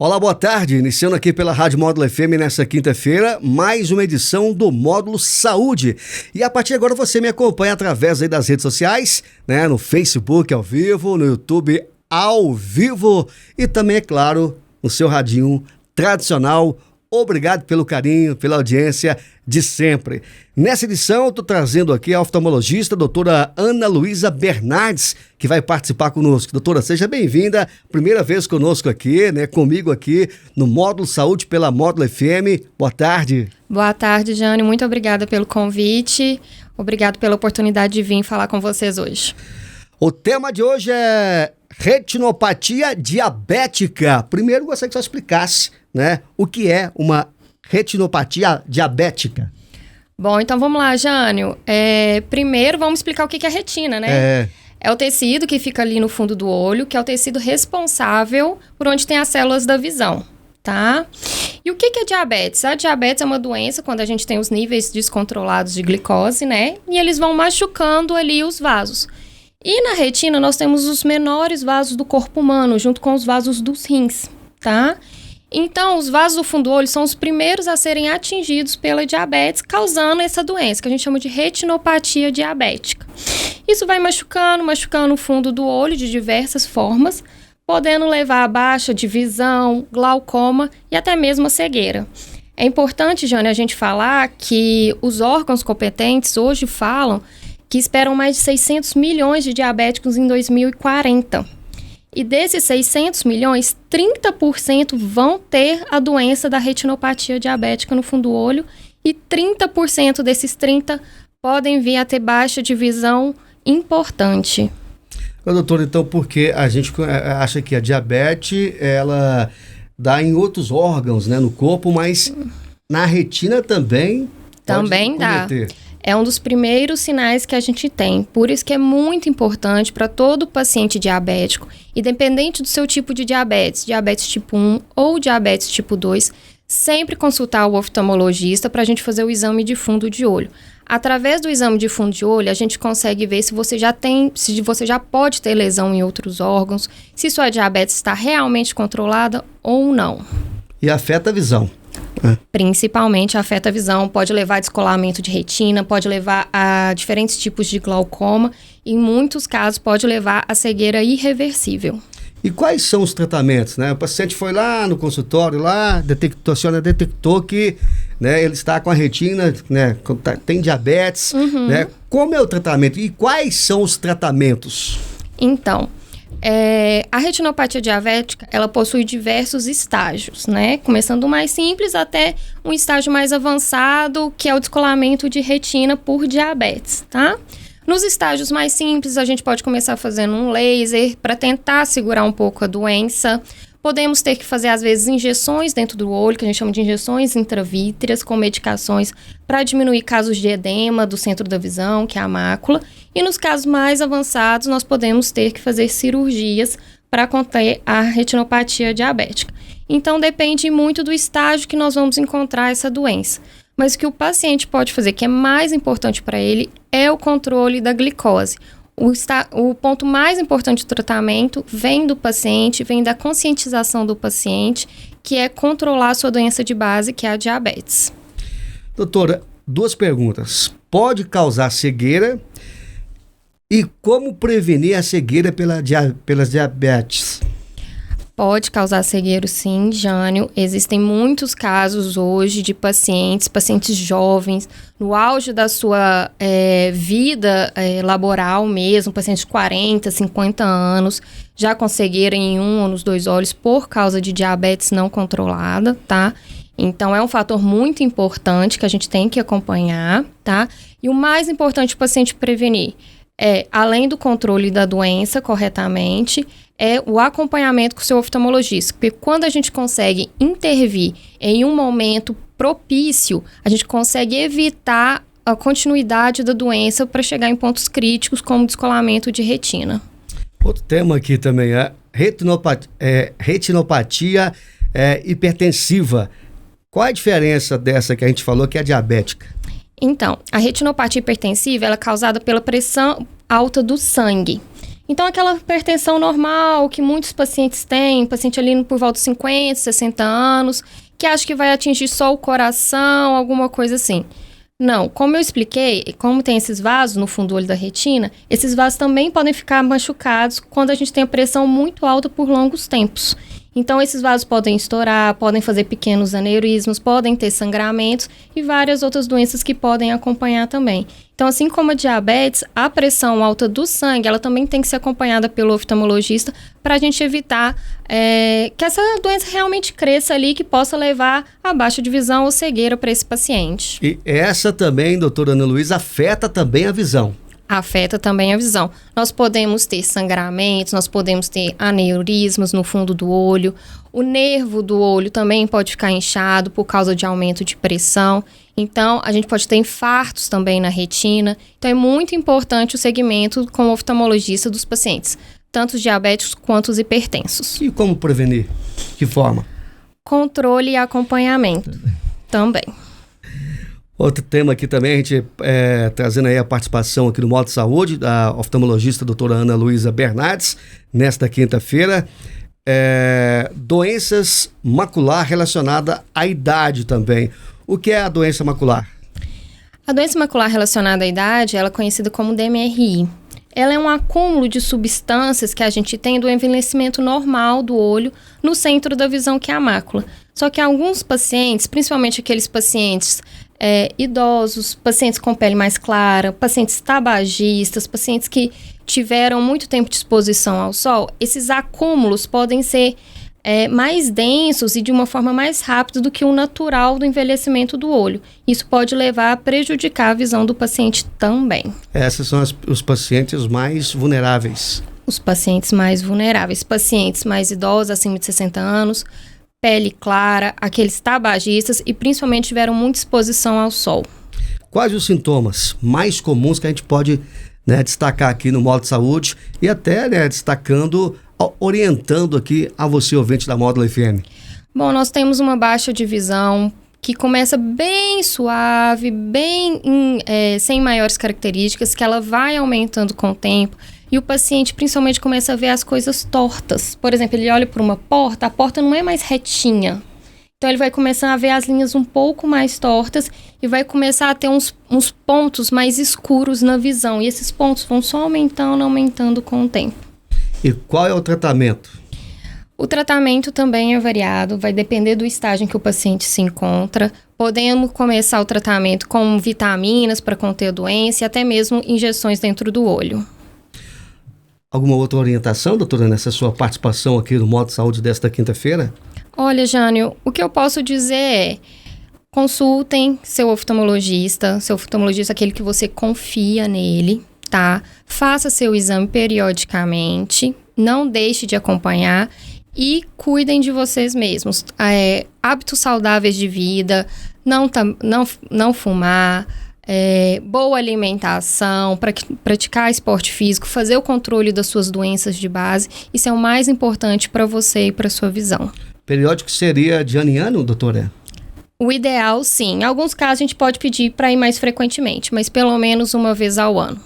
Olá, boa tarde. Iniciando aqui pela Rádio Módulo FM nessa quinta-feira, mais uma edição do Módulo Saúde. E a partir de agora você me acompanha através aí das redes sociais, né? No Facebook ao vivo, no YouTube ao vivo e também, é claro, no seu radinho tradicional. Obrigado pelo carinho, pela audiência de sempre. Nessa edição, eu estou trazendo aqui a oftalmologista, doutora Ana Luísa Bernardes, que vai participar conosco. Doutora, seja bem-vinda. Primeira vez conosco aqui, né? Comigo aqui no Módulo Saúde pela Módulo FM. Boa tarde. Boa tarde, Jane. Muito obrigada pelo convite. Obrigado pela oportunidade de vir falar com vocês hoje. O tema de hoje é retinopatia diabética. Primeiro, gostaria que você explicasse, né, o que é uma retinopatia diabética. Bom, então vamos lá, Jânio. Primeiro vamos explicar o que é a retina, né? É o tecido que fica ali no fundo do olho, que é o tecido responsável por onde tem as células da visão, tá? E o que é diabetes? A diabetes é uma doença quando a gente tem os níveis descontrolados de glicose, né? E eles vão machucando ali os vasos. E na retina nós temos os menores vasos do corpo humano, junto com os vasos dos rins, tá? Então, os vasos do fundo do olho são os primeiros a serem atingidos pela diabetes, causando essa doença, que a gente chama de retinopatia diabética. Isso vai machucando o fundo do olho de diversas formas, podendo levar a baixa de visão, glaucoma e até mesmo a cegueira. É importante, Jane, a gente falar que os órgãos competentes hoje falam que esperam mais de 600 milhões de diabéticos em 2040. E desses 600 milhões, 30% vão ter a doença da retinopatia diabética no fundo do olho e 30% desses 30% podem vir a ter baixa de visão importante. Doutor, então por que a gente acha que a diabetes, ela dá em outros órgãos, né, no corpo, mas na retina também Também dá. É um dos primeiros sinais que a gente tem. Por isso que é muito importante para todo paciente diabético, independente do seu tipo de diabetes, diabetes tipo 1 ou diabetes tipo 2, sempre consultar o oftalmologista para a gente fazer o exame de fundo de olho. Através do exame de fundo de olho, a gente consegue ver se você já pode ter lesão em outros órgãos, se sua diabetes está realmente controlada ou não. E afeta a visão. Principalmente afeta a visão, pode levar a descolamento de retina, pode levar a diferentes tipos de glaucoma e em muitos casos pode levar a cegueira irreversível. E quais são os tratamentos, né? O paciente foi lá no consultório, a senhora detectou que, né, ele está com a retina, né, tem diabetes, né? Como é o tratamento e quais são os tratamentos? Então, a retinopatia diabética, ela possui diversos estágios, né? Começando do mais simples até um estágio mais avançado, que é o descolamento de retina por diabetes, tá? Nos estágios mais simples, a gente pode começar fazendo um laser para tentar segurar um pouco a doença. Podemos ter que fazer, às vezes, injeções dentro do olho, que a gente chama de injeções intravítreas, com medicações para diminuir casos de edema do centro da visão, que é a mácula. E nos casos mais avançados, nós podemos ter que fazer cirurgias para conter a retinopatia diabética. Então, depende muito do estágio que nós vamos encontrar essa doença. Mas o que o paciente pode fazer, que é mais importante para ele, é o controle da glicose. O ponto mais importante do tratamento vem do paciente, vem da conscientização do paciente, que é controlar a sua doença de base, que é a diabetes. Doutora, 2 perguntas. Pode causar cegueira? E como prevenir a cegueira pelas diabetes? Pode causar cegueira, sim, Jânio. Existem muitos casos hoje de pacientes jovens, no auge da sua vida laboral mesmo, pacientes de 40, 50 anos, já com cegueira em um ou nos 2 olhos por causa de diabetes não controlada, tá? Então, é um fator muito importante que a gente tem que acompanhar, tá? E o mais importante o paciente prevenir além do controle da doença corretamente, é o acompanhamento com o seu oftalmologista. Porque quando a gente consegue intervir em um momento propício, a gente consegue evitar a continuidade da doença para chegar em pontos críticos, como descolamento de retina. Outro tema aqui também é retinopatia hipertensiva. Qual a diferença dessa que a gente falou que é diabética? Então, a retinopatia hipertensiva ela é causada pela pressão alta do sangue. Então, aquela hipertensão normal que muitos pacientes têm, paciente ali por volta de 50, 60 anos, que acha que vai atingir só o coração, alguma coisa assim. Não, como eu expliquei, como tem esses vasos no fundo do olho da retina, esses vasos também podem ficar machucados quando a gente tem a pressão muito alta por longos tempos. Então, esses vasos podem estourar, podem fazer pequenos aneurismos, podem ter sangramentos e várias outras doenças que podem acompanhar também. Então, assim como a diabetes, a pressão alta do sangue, ela também tem que ser acompanhada pelo oftalmologista para a gente evitar que essa doença realmente cresça ali, que possa levar a baixa de visão ou cegueira para esse paciente. E essa também, doutora Ana Luísa, afeta também a visão. Afeta também a visão. Nós podemos ter sangramentos, nós podemos ter aneurismas no fundo do olho. O nervo do olho também pode ficar inchado por causa de aumento de pressão. Então, a gente pode ter infartos também na retina. Então, é muito importante o segmento com o oftalmologista dos pacientes, tanto os diabéticos quanto os hipertensos. E como prevenir? Que forma? Controle e acompanhamento também. Outro tema aqui também, a gente trazendo aí a participação aqui no Modo Saúde, da oftalmologista doutora Ana Luísa Bernardes, nesta quinta-feira. Doenças macular relacionada à idade também. O que é a doença macular? A doença macular relacionada à idade, ela é conhecida como DMRI. Ela é um acúmulo de substâncias que a gente tem do envelhecimento normal do olho no centro da visão, que é a mácula. Só que alguns pacientes, principalmente aqueles pacientes idosos, pacientes com pele mais clara, pacientes tabagistas, pacientes que tiveram muito tempo de exposição ao sol, esses acúmulos podem ser mais densos e de uma forma mais rápida do que o natural do envelhecimento do olho. Isso pode levar a prejudicar a visão do paciente também. Esses são os pacientes mais vulneráveis. Os pacientes mais vulneráveis, pacientes mais idosos, acima de 60 anos, pele clara, aqueles tabagistas e principalmente tiveram muita exposição ao sol. Quais os sintomas mais comuns que a gente pode destacar aqui no Módulo de Saúde e até destacando, orientando aqui a você, ouvinte da Módulo FM? Bom, nós temos uma baixa de visão que começa bem suave, bem sem maiores características, que ela vai aumentando com o tempo. E o paciente principalmente começa a ver as coisas tortas. Por exemplo, ele olha para uma porta, a porta não é mais retinha. Então, ele vai começar a ver as linhas um pouco mais tortas e vai começar a ter uns pontos mais escuros na visão. E esses pontos vão só aumentando com o tempo. E qual é o tratamento? O tratamento também é variado, vai depender do estágio em que o paciente se encontra. Podemos começar o tratamento com vitaminas para conter a doença e até mesmo injeções dentro do olho. Alguma outra orientação, doutora, nessa sua participação aqui no Modo Saúde desta quinta-feira? Olha, Jânio, o que eu posso dizer é: consultem seu oftalmologista, aquele que você confia nele, tá? Faça seu exame periodicamente, não deixe de acompanhar e cuidem de vocês mesmos. Hábitos saudáveis de vida, não fumar, boa alimentação, praticar esporte físico, fazer o controle das suas doenças de base, isso é o mais importante para você e para sua visão. Periódico seria de ano em ano, doutora? O ideal, sim. Em alguns casos, a gente pode pedir para ir mais frequentemente, mas pelo menos uma vez ao ano.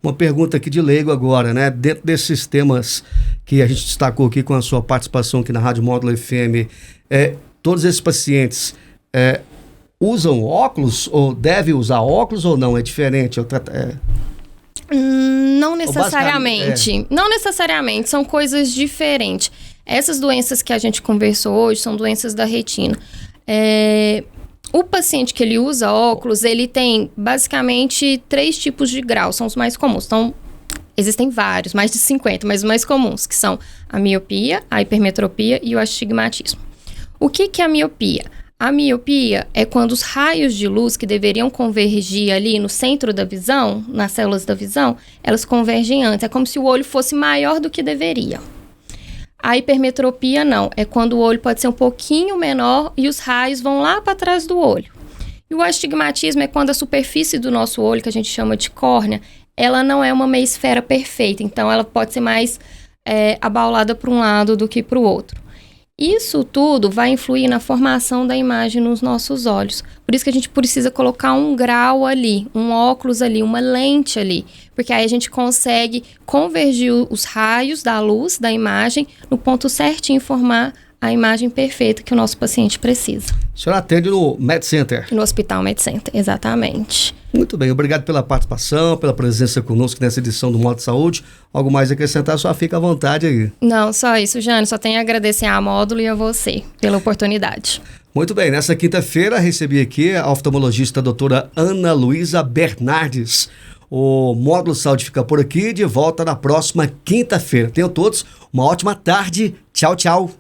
Uma pergunta aqui de leigo agora, né? Dentro desses temas que a gente destacou aqui com a sua participação aqui na Rádio Módulo FM, todos esses pacientes usam óculos ou devem usar óculos ou não? É diferente? Não necessariamente. Não necessariamente, são coisas diferentes. Essas doenças que a gente conversou hoje são doenças da retina. O paciente que ele usa óculos, ele tem basicamente 3 tipos de grau, são os mais comuns. Então, existem vários, mais de 50, mas os mais comuns, que são a miopia, a hipermetropia e o astigmatismo. O que é a miopia? A miopia é quando os raios de luz que deveriam convergir ali no centro da visão, nas células da visão, elas convergem antes. É como se o olho fosse maior do que deveria. A hipermetropia não, é quando o olho pode ser um pouquinho menor e os raios vão lá para trás do olho. E o astigmatismo é quando a superfície do nosso olho, que a gente chama de córnea, ela não é uma meia esfera perfeita, então ela pode ser mais abaulada para um lado do que para o outro. Isso tudo vai influir na formação da imagem nos nossos olhos. Por isso que a gente precisa colocar um grau ali, um óculos ali, uma lente ali. Porque aí a gente consegue convergir os raios da luz da imagem no ponto certinho e formar a imagem perfeita que o nosso paciente precisa. A senhora atende no Med Center? No Hospital Med Center, exatamente. Muito bem, obrigado pela participação, pela presença conosco nessa edição do Módulo Saúde. Algo mais a acrescentar, só fica à vontade aí. Não, só isso, Jane. Só tenho a agradecer à Módulo e a você pela oportunidade. Muito bem, nessa quinta-feira recebi aqui a oftalmologista a doutora Ana Luísa Bernardes. O Módulo Saúde fica por aqui, de volta na próxima quinta-feira. Tenham todos uma ótima tarde. Tchau, tchau.